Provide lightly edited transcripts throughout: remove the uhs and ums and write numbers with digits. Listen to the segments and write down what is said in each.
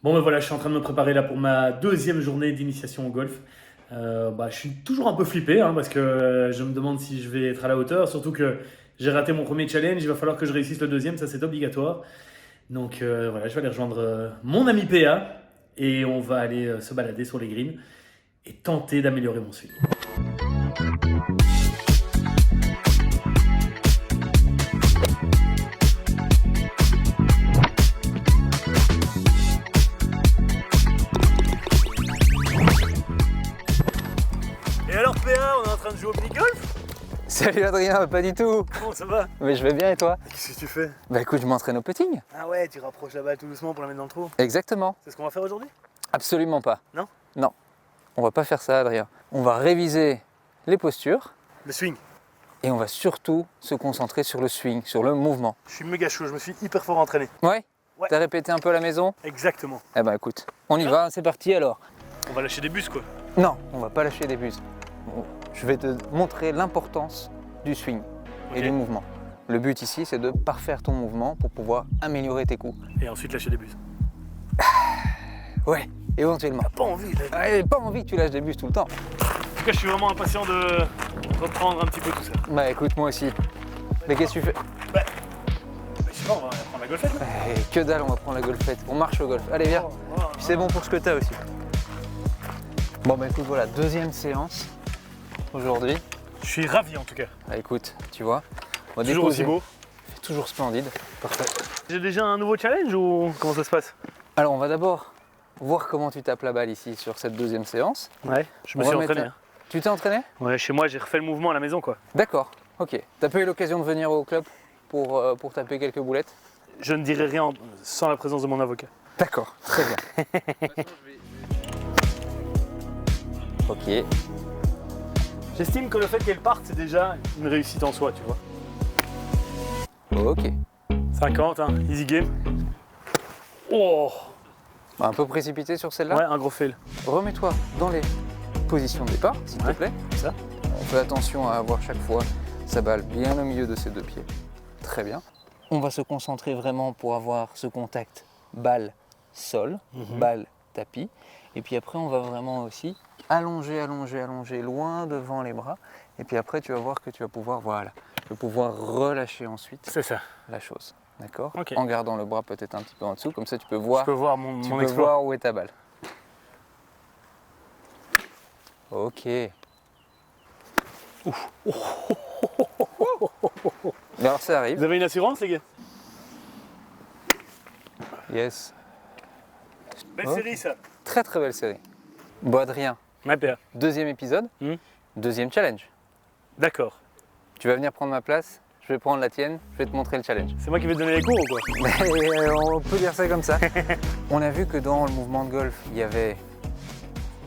Bon ben voilà, je suis en train de me préparer là pour ma deuxième journée d'initiation au golf. Je suis toujours un peu flippé parce que je me demande si je vais être à la hauteur, surtout que j'ai raté mon premier challenge, il va falloir que je réussisse le deuxième, ça c'est obligatoire. Donc voilà, je vais aller rejoindre mon ami PA et on va aller se balader sur les greens et tenter d'améliorer mon swing. Et alors PA, on est en train de jouer au mini-golf? Salut Adrien, pas du tout. Comment ça va? Mais je vais bien et toi? Qu'est-ce que tu fais? Bah écoute, je m'entraîne au putting. Ah ouais, tu rapproches la balle tout doucement pour la mettre dans le trou. Exactement. C'est ce qu'on va faire aujourd'hui? Absolument pas. Non? Non. On va pas faire ça Adrien. On va réviser les postures Le swing. et on va surtout se concentrer sur le swing, sur le mouvement. Je suis méga chaud, je me suis hyper fort entraîné. Ouais? Ouais. T'as répété un peu à la maison? Exactement. Eh ben écoute, on y va, c'est parti alors. On va lâcher des bus quoi. Non, on va pas lâcher des buses. Je vais te montrer l'importance du swing et Ok. du mouvement. Le but ici, c'est de parfaire ton mouvement pour pouvoir améliorer tes coups. Et ensuite lâcher des bus. Ouais, éventuellement. Pas envie là. Ouais, pas envie que tu lâches des buses tout le temps. En tout cas, je suis vraiment impatient de reprendre un petit peu tout ça. Bah écoute, moi aussi. Mais qu'est-ce que tu fais? Je sais pas, on va prendre la golfette là. Que dalle, on va prendre la golfette. On marche au golf. Allez, viens. C'est bon pour ce que t'as aussi. Bon bah écoute, voilà, deuxième séance aujourd'hui. Je suis ravi en tout cas. Bah écoute, tu vois, on va Toujours aussi déposer. beau. C'est toujours splendide. Parfait. J'ai déjà un nouveau challenge ou comment ça se passe? Alors on va d'abord voir comment tu tapes la balle ici sur cette deuxième séance. Ouais, je me On suis va mettre entraîné. Tu t'es entraîné? Ouais, chez moi, j'ai refait le mouvement à la maison quoi. D'accord, ok. T'as pas eu l'occasion de venir au club pour taper quelques boulettes? Je ne dirai rien sans la présence de mon avocat. D'accord, très bien. Ok. J'estime que le fait qu'elle parte, c'est déjà une réussite en soi, tu vois. Ok. 50, easy game. Oh, Un peu précipité sur celle-là. ouais, un gros fail. Remets-toi dans les positions de départ, s'il te Ouais. plaît. Comme ça. On fait attention à avoir chaque fois sa balle bien au milieu de ses deux pieds. Très bien. On va se concentrer vraiment pour avoir ce contact balle-sol, balle-tapis. Et puis après, on va vraiment aussi allonger, allonger, allonger loin devant les bras. Et puis après, tu vas voir que tu vas pouvoir, voilà, tu vas pouvoir relâcher ensuite C'est ça. la chose. D'accord? Ok. En gardant le bras peut-être un petit peu en dessous, comme ça tu peux voir, Je peux voir mon tu peux exploit. voir où est ta balle. Ok. Alors ça arrive. Vous avez une assurance, les gars? Yes. Belle Ok. série, ça. Très très belle série. Bon Adrien, Ma paire. deuxième épisode, deuxième challenge. D'accord. Tu vas venir prendre ma place, je vais prendre la tienne, je vais te montrer le challenge. C'est moi qui vais te donner les cours ou quoi? On peut dire ça comme ça. On a vu que dans le mouvement de golf, il y avait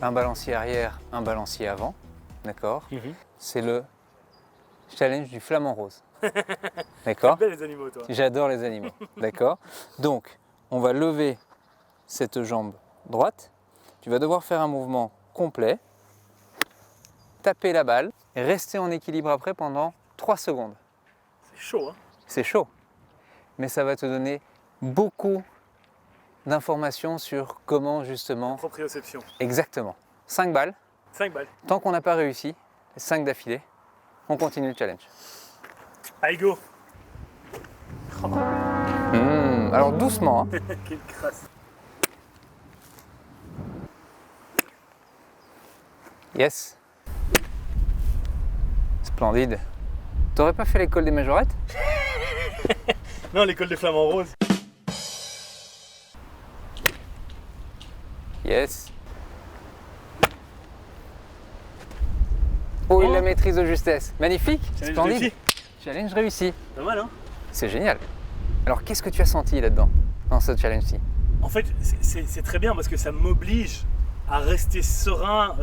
un balancier arrière, un balancier avant. D'accord? C'est le challenge du flamant rose. D'accord? Belle les animaux, toi. J'adore les animaux. D'accord? Donc, on va lever cette jambe droite. Tu vas devoir faire un mouvement complet, taper la balle et rester en équilibre après pendant 3 secondes. C'est chaud, hein? C'est chaud, mais ça va te donner beaucoup d'informations sur comment justement... Proprioception. Exactement. 5 balles. 5 balles. Tant qu'on n'a pas réussi, 5 d'affilée, on continue le challenge. Allez, go. Alors doucement, hein. Quelle crasse. Yes. Splendide. T'aurais pas fait l'école des majorettes? Non, l'école des flamants roses. Yes. Oh, il Oh. la maîtrise de justesse. Magnifique. Challenge Splendide. réussi. Challenge réussi. Pas mal, hein? C'est génial. Alors, qu'est-ce que tu as senti là-dedans, dans ce challenge-ci? En fait, c'est très bien parce que ça m'oblige à rester serein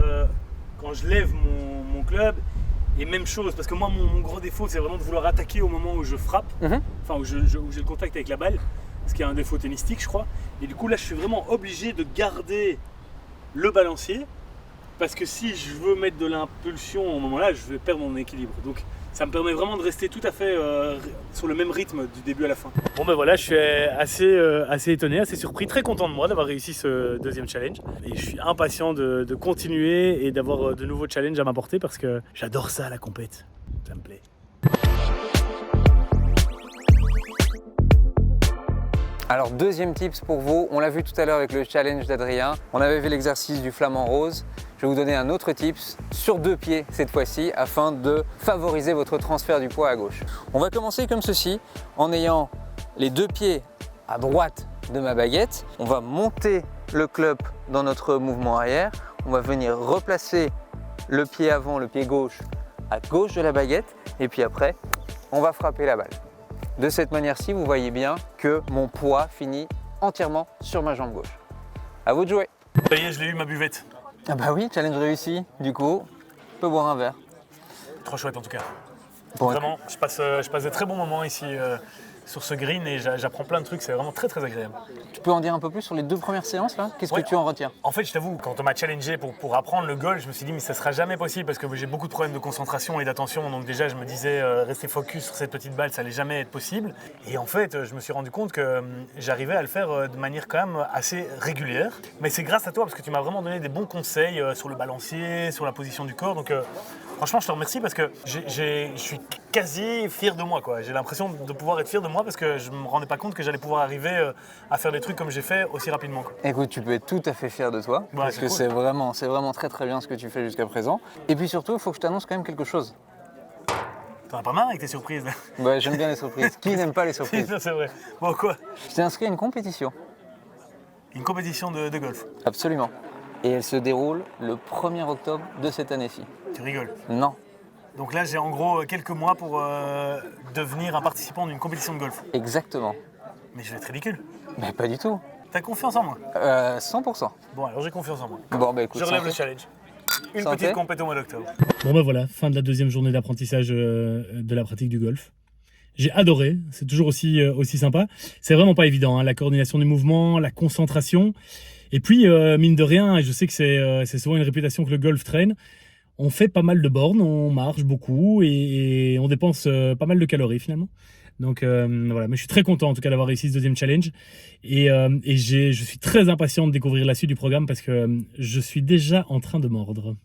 quand je lève mon club. Et même chose, parce que moi, mon gros défaut, c'est vraiment de vouloir attaquer au moment où je frappe, enfin où j'ai le contact avec la balle, ce qui est un défaut tennistique, je crois. Et du coup, là, je suis vraiment obligé de garder le balancier, parce que si je veux mettre de l'impulsion au moment-là, je vais perdre mon équilibre. Donc, Ça me permet vraiment de rester tout à fait sur le même rythme du début à la fin. Bon ben voilà, je suis assez étonné, assez surpris, très content de moi d'avoir réussi ce deuxième challenge. Et je suis impatient de continuer et d'avoir de nouveaux challenges à m'apporter parce que j'adore ça, la compète. Ça me plaît. Alors deuxième tips pour vous, on l'a vu tout à l'heure avec le challenge d'Adrien, on avait vu l'exercice du flamant rose. Je vais vous donner un autre tips sur 2 pieds cette fois-ci afin de favoriser votre transfert du poids à gauche. On va commencer comme ceci en ayant les 2 pieds à droite de ma baguette. On va monter le club dans notre mouvement arrière. On va venir replacer le pied avant, le pied gauche à gauche de la baguette et puis après on va frapper la balle. De cette manière-ci, vous voyez bien que mon poids finit entièrement sur ma jambe gauche. À vous de jouer. Ça y est, je l'ai eu ma buvette. Ah bah oui, challenge réussi. Du coup, on peut boire un verre. Trop chouette en tout cas. Bon, Vraiment, je passe de très bons moments ici sur ce green et j'apprends plein de trucs, c'est vraiment très agréable. tu peux en dire un peu plus sur les 2 premières séances là? Qu'est-ce Ouais. que tu en retiens? En fait, je t'avoue, quand on m'a challengé pour apprendre le golf, je me suis dit mais ça sera jamais possible parce que j'ai beaucoup de problèmes de concentration et d'attention. Donc déjà, je me disais rester focus sur cette petite balle, ça allait jamais être possible. Et en fait, je me suis rendu compte que j'arrivais à le faire de manière quand même assez régulière. Mais c'est grâce à toi parce que tu m'as vraiment donné des bons conseils sur le balancier, sur la position du corps. Donc franchement, je te remercie parce que je suis quasi fier de moi, quoi. J'ai l'impression de pouvoir être fier de moi parce que je me rendais pas compte que j'allais pouvoir arriver à faire des trucs comme j'ai fait aussi rapidement, quoi. Écoute, tu peux être tout à fait fier de toi, parce c'est que cool. c'est vraiment très bien ce que tu fais jusqu'à présent. Et puis surtout, il faut que je t'annonce quand même quelque chose. T'en as pas marre avec tes surprises là? Ouais, j'aime bien les surprises. Qui n'aime pas les surprises? Non, c'est vrai. Bon, quoi? Je t'ai inscrit à une compétition. Une compétition de golf. Absolument. Et elle se déroule le 1er octobre de cette année-ci. Tu rigoles. Non. Donc là, j'ai en gros quelques mois pour devenir un participant d'une compétition de golf. Exactement. Mais je vais être ridicule. Mais pas du tout. T'as confiance en moi? 100%. Bon, alors j'ai confiance en moi. Bon, bah écoute, Je relève santé. le challenge. Une Santé. petite compétition au mois d'octobre. Bon ben voilà, fin de la deuxième journée d'apprentissage de la pratique du golf. J'ai adoré, c'est toujours aussi sympa. C'est vraiment pas évident, hein, la coordination du mouvement, la concentration. Et puis, mine de rien, et je sais que c'est souvent une réputation que le golf traîne, on fait pas mal de bornes, on marche beaucoup et on dépense pas mal de calories finalement. Donc voilà, mais je suis très content en tout cas d'avoir réussi ce deuxième challenge et je suis très impatient de découvrir la suite du programme parce que je suis déjà en train de mordre.